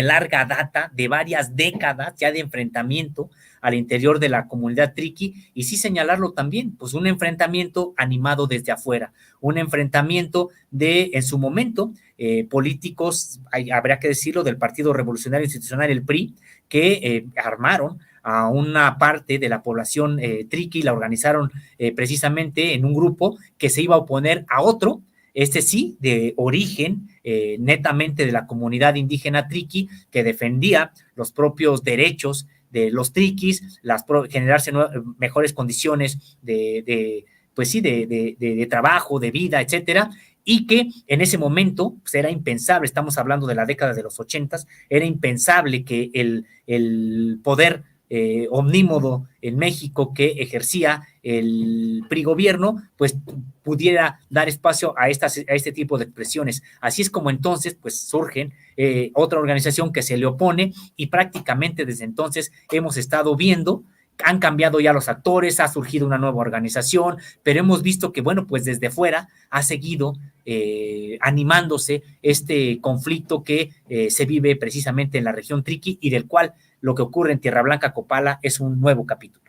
C: larga data, de varias décadas ya de enfrentamiento al interior de la comunidad triqui, y sí señalarlo también, pues un enfrentamiento animado desde afuera, un enfrentamiento en su momento, políticos, habría que decirlo, del Partido Revolucionario Institucional, el PRI, que armaron a una parte de la población triqui, la organizaron precisamente en un grupo que se iba a oponer a otro, sí, de origen netamente de la comunidad indígena triqui, que defendía los propios derechos de los triquis, generarse mejores condiciones de trabajo, de vida, etcétera, y que en ese momento pues era impensable, estamos hablando de la década de los 80, era impensable que el poder omnímodo en México que ejercía el PRI gobierno, pues pudiera dar espacio a este tipo de expresiones. Así es como entonces pues surgen otra organización que se le opone, y prácticamente desde entonces hemos estado viendo, han cambiado ya los actores, ha surgido una nueva organización, pero hemos visto que, bueno, pues desde fuera ha seguido animándose este conflicto que se vive precisamente en la región triqui, y del cual lo que ocurre en Tierra Blanca, Copala, es un nuevo capítulo.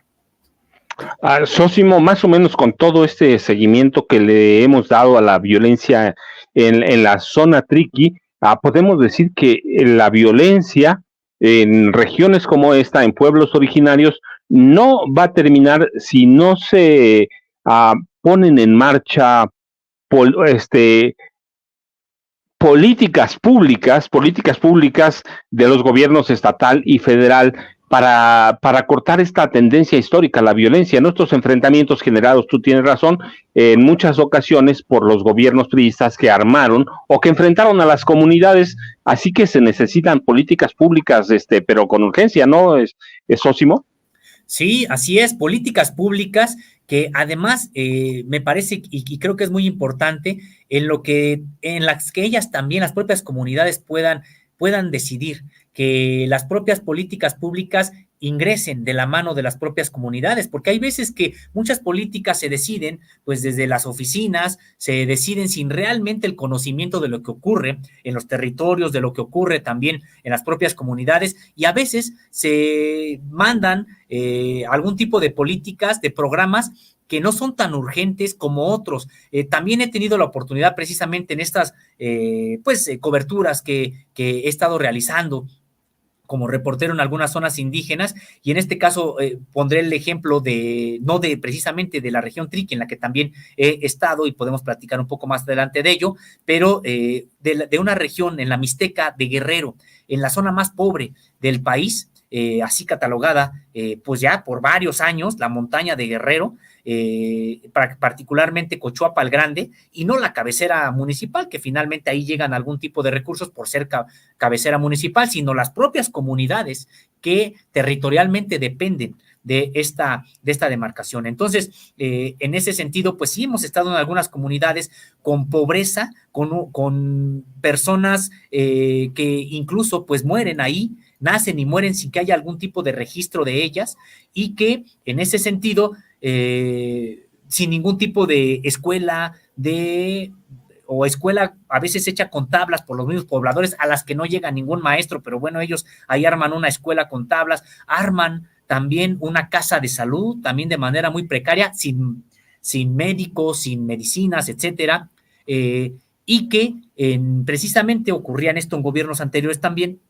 B: Sósimo, más o menos con todo este seguimiento que le hemos dado a la violencia en la zona triqui, podemos decir que la violencia en regiones como esta, en pueblos originarios, no va a terminar si no se ponen en marcha políticas públicas de los gobiernos estatal y federal para cortar esta tendencia histórica, la violencia, nuestros enfrentamientos generados, tú tienes razón, en muchas ocasiones por los gobiernos priistas que armaron o que enfrentaron a las comunidades, así que se necesitan políticas públicas, pero con urgencia, ¿no, Sósimo?
C: Sí, así es, políticas públicas que además me parece y creo que es muy importante en las que ellas también, las propias comunidades puedan decidir, que las propias políticas públicas ingresen de la mano de las propias comunidades, porque hay veces que muchas políticas se deciden pues desde las oficinas, se deciden sin realmente el conocimiento de lo que ocurre en los territorios, de lo que ocurre también en las propias comunidades, y a veces se mandan algún tipo de políticas, de programas que no son tan urgentes como otros. También he tenido la oportunidad precisamente en estas coberturas que he estado realizando como reportero en algunas zonas indígenas, y en este caso pondré el ejemplo no de precisamente de la región triqui, en la que también he estado, y podemos platicar un poco más adelante de ello, pero de una región en la Mixteca de Guerrero, en la zona más pobre del país, así catalogada pues ya por varios años, la montaña de Guerrero, particularmente Cochuapa el Grande, y no la cabecera municipal, que finalmente ahí llegan algún tipo de recursos por ser cabecera municipal, sino las propias comunidades que territorialmente dependen de esta demarcación. Entonces, en ese sentido, pues sí hemos estado en algunas comunidades con pobreza, con personas que incluso pues mueren ahí, nacen y mueren sin que haya algún tipo de registro de ellas, y que en ese sentido, sin ningún tipo de escuela a veces hecha con tablas por los mismos pobladores, a las que no llega ningún maestro, pero bueno, ellos ahí arman una escuela con tablas, arman también una casa de salud, también de manera muy precaria, sin médicos, sin medicinas, etcétera, y que precisamente ocurrían esto en gobiernos anteriores también,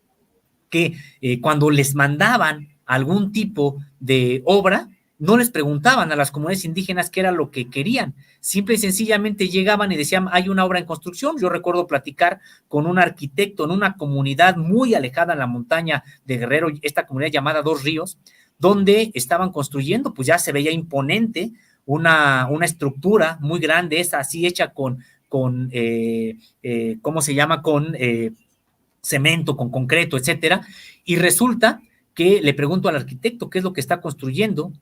C: que cuando les mandaban algún tipo de obra, no les preguntaban a las comunidades indígenas qué era lo que querían, simple y sencillamente llegaban y decían, hay una obra en construcción. Yo recuerdo platicar con un arquitecto en una comunidad muy alejada en la montaña de Guerrero, esta comunidad llamada Dos Ríos, donde estaban construyendo, pues ya se veía imponente una estructura muy grande, esa así hecha con ¿cómo se llama? Con cemento, con concreto, etcétera, y resulta que le pregunto al arquitecto qué es lo que está construyendo,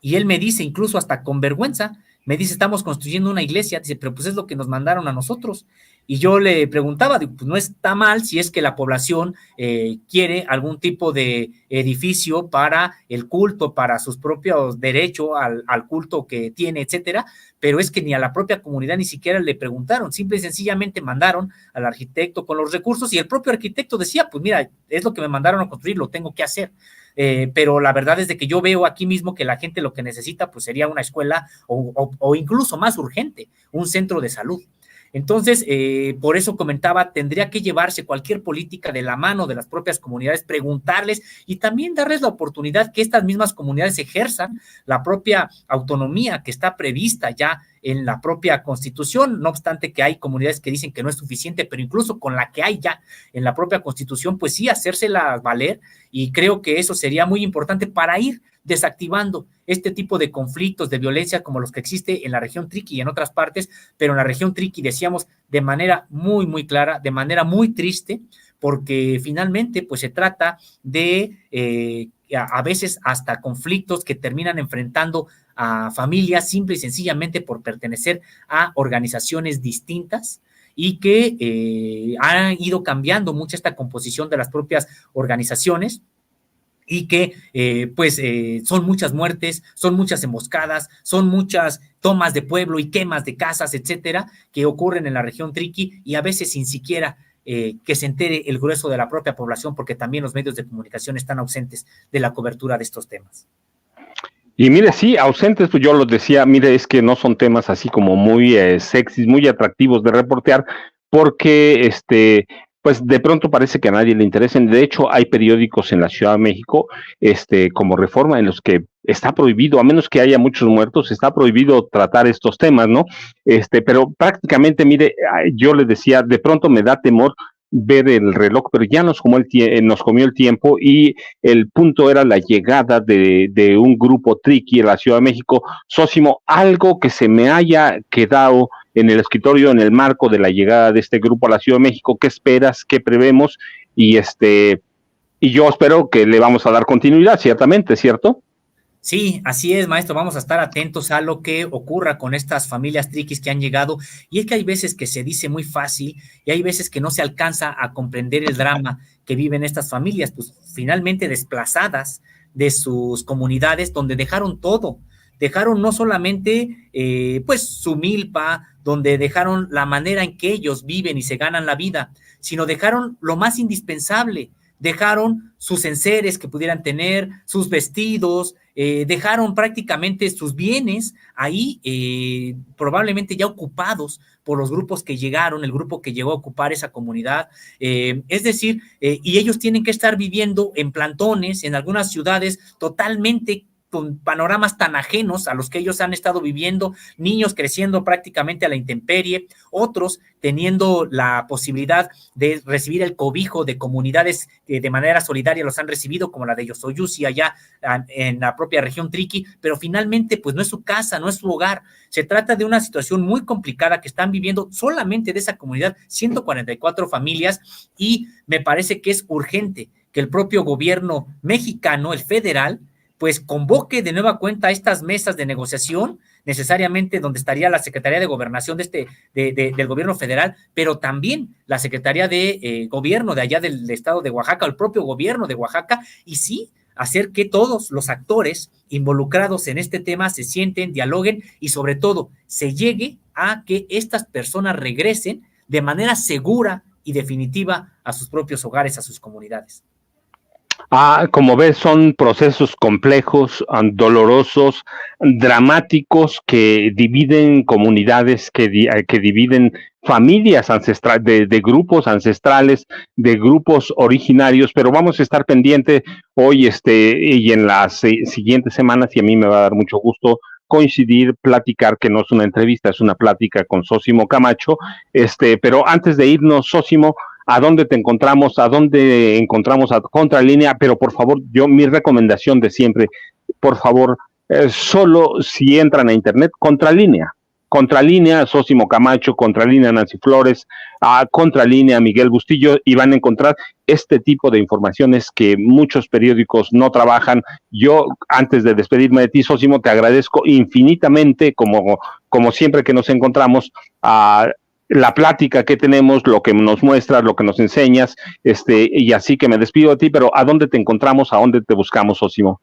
C: y él me dice, incluso hasta con vergüenza, me dice, estamos construyendo una iglesia. Dice, pero pues es lo que nos mandaron a nosotros. Y yo le preguntaba, digo, pues no está mal si es que la población quiere algún tipo de edificio para el culto, para sus propios derechos al culto que tiene, etcétera, pero es que ni a la propia comunidad ni siquiera le preguntaron, simple y sencillamente mandaron al arquitecto con los recursos, y el propio arquitecto decía, pues mira, es lo que me mandaron a construir, lo tengo que hacer. Pero la verdad es de que yo veo aquí mismo que la gente lo que necesita pues sería una escuela o incluso más urgente, un centro de salud. Entonces, por eso comentaba, tendría que llevarse cualquier política de la mano de las propias comunidades, preguntarles y también darles la oportunidad que estas mismas comunidades ejerzan la propia autonomía que está prevista ya en la propia Constitución, no obstante que hay comunidades que dicen que no es suficiente, pero incluso con la que hay ya en la propia Constitución, pues sí, hacérsela valer, y creo que eso sería muy importante para ir desactivando este tipo de conflictos, de violencia como los que existe en la región Triqui y en otras partes, pero en la región Triqui decíamos de manera muy, muy clara, de manera muy triste, porque finalmente pues se trata de a veces hasta conflictos que terminan enfrentando a familias simple y sencillamente por pertenecer a organizaciones distintas, y que ha ido cambiando mucho esta composición de las propias organizaciones, y que son muchas muertes, son muchas emboscadas, son muchas tomas de pueblo y quemas de casas, etcétera, que ocurren en la región Triqui, y a veces sin siquiera que se entere el grueso de la propia población, porque también los medios de comunicación están ausentes de la cobertura de estos temas.
B: Y mire, sí, ausentes, pues yo los decía, mire, es que no son temas así como muy sexys, muy atractivos de reportear, porque pues de pronto parece que a nadie le interesen. De hecho, hay periódicos en la Ciudad de México, como Reforma, en los que está prohibido, a menos que haya muchos muertos, está prohibido tratar estos temas, ¿no? Pero prácticamente, mire, yo les decía, de pronto me da temor ver el reloj, pero ya nos comió el tiempo, y el punto era la llegada de un grupo Triqui en la Ciudad de México. Sósimo, algo que se me haya quedado en el escritorio en el marco de la llegada de este grupo a la Ciudad de México, ¿qué esperas? ¿Qué prevemos? Y yo espero que le vamos a dar continuidad, ciertamente, ¿cierto?
C: Sí, así es, maestro. Vamos a estar atentos a lo que ocurra con estas familias triquis que han llegado. Y es que hay veces que se dice muy fácil y hay veces que no se alcanza a comprender el drama que viven estas familias, pues finalmente desplazadas de sus comunidades donde dejaron todo. Dejaron no solamente pues su milpa, donde dejaron la manera en que ellos viven y se ganan la vida, sino dejaron lo más indispensable. Dejaron sus enseres que pudieran tener, sus vestidos, dejaron prácticamente sus bienes ahí, probablemente ya ocupados por los grupos que llegaron, el grupo que llegó a ocupar esa comunidad. Es decir, y ellos tienen que estar viviendo en plantones, en algunas ciudades totalmente con panoramas tan ajenos a los que ellos han estado viviendo, niños creciendo prácticamente a la intemperie, otros teniendo la posibilidad de recibir el cobijo de comunidades que de manera solidaria los han recibido, como la de Yosoyusi allá en la propia región Triqui, pero finalmente pues no es su casa, no es su hogar. Se trata de una situación muy complicada que están viviendo solamente de esa comunidad 144 familias, y me parece que es urgente que el propio gobierno mexicano, el federal, pues convoque de nueva cuenta estas mesas de negociación, necesariamente donde estaría la Secretaría de Gobernación del gobierno federal, pero también la Secretaría de Gobierno de allá del estado de Oaxaca, el propio gobierno de Oaxaca, y sí, hacer que todos los actores involucrados en este tema se sienten, dialoguen y sobre todo se llegue a que estas personas regresen de manera segura y definitiva a sus propios hogares, a sus comunidades.
B: Como ves, son procesos complejos, dolorosos, dramáticos, que dividen comunidades, que dividen familias ancestrales, de grupos ancestrales, de grupos originarios, pero vamos a estar pendiente hoy y en las siguientes semanas, y a mí me va a dar mucho gusto coincidir, platicar, que no es una entrevista, es una plática con Zósimo Camacho, pero antes de irnos, Zósimo, ¿a dónde te encontramos? ¿A dónde encontramos a Contralínea? Pero por favor, mi recomendación de siempre, por favor, solo si entran a internet, Contralínea, Zósimo Camacho, Contralínea Nancy Flores, Contralínea Miguel Bustillo, y van a encontrar este tipo de informaciones que muchos periódicos no trabajan. Yo, antes de despedirme de ti, Zósimo, te agradezco infinitamente, como siempre que nos encontramos, la plática que tenemos, lo que nos muestras, lo que nos enseñas, y así que me despido de ti, pero ¿a dónde te encontramos? ¿A dónde te buscamos, Zósimo?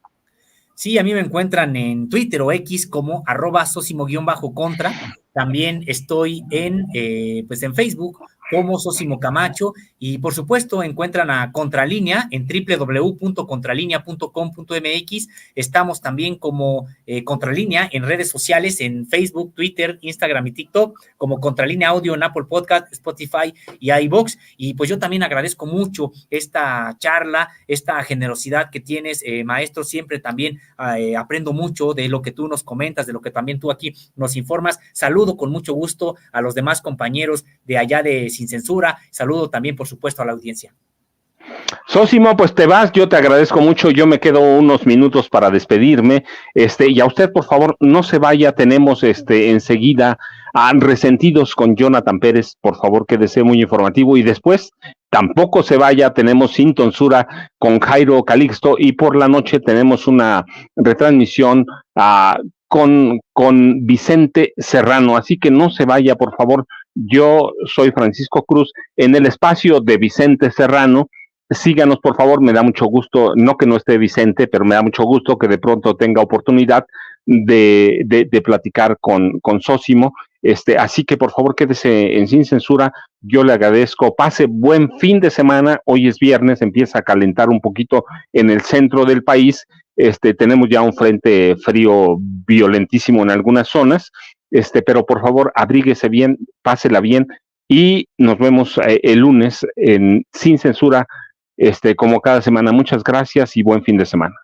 C: Sí, a mí me encuentran en Twitter o X como @Zósimo_contra. También estoy en Facebook como Zósimo Camacho, y por supuesto encuentran a Contralínea en www.contralinea.com.mx. Estamos también como Contralínea en redes sociales, en Facebook, Twitter, Instagram y TikTok, como Contralínea Audio en Apple Podcast, Spotify y iVoox. Y pues yo también agradezco mucho esta charla, esta generosidad que tienes, maestro. Siempre también aprendo mucho de lo que tú nos comentas, de lo que también tú aquí nos informas. Saludo con mucho gusto a los demás compañeros de allá de Sin Censura. Saludo también, por supuesto, a la audiencia.
B: Zósimo, pues te vas, yo te agradezco mucho, yo me quedo unos minutos para despedirme, y a usted, por favor, no se vaya, tenemos enseguida a Resentidos con Jonathan Pérez, por favor, quédese muy informativo, y después tampoco se vaya, tenemos Sin Censura con Jairo Calixto, y por la noche tenemos una retransmisión con Vicente Serrano, así que no se vaya, por favor. Yo soy Francisco Cruz, en el espacio de Vicente Serrano. Síganos, por favor, me da mucho gusto, no que no esté Vicente, pero me da mucho gusto que de pronto tenga oportunidad de platicar con Zósimo. Así que, por favor, quédese en Sin Censura. Yo le agradezco. Pase buen fin de semana. Hoy es viernes, empieza a calentar un poquito en el centro del país. Tenemos ya un frente frío violentísimo en algunas zonas. Pero por favor, abríguese bien, pásela bien, y nos vemos el lunes en Sin Censura, como cada semana. Muchas gracias y buen fin de semana.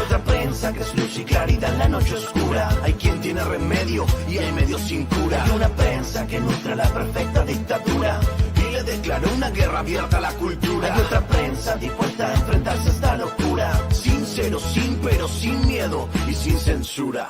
A: Otra prensa que es luz y claridad en la noche oscura. Hay quien tiene remedio y hay medios sin cura. Hay una prensa que nutre la perfecta dictadura y le declaró una guerra abierta a la cultura. Hay otra prensa dispuesta a enfrentarse a esta locura, sincero, sin pero, sin miedo y sin censura.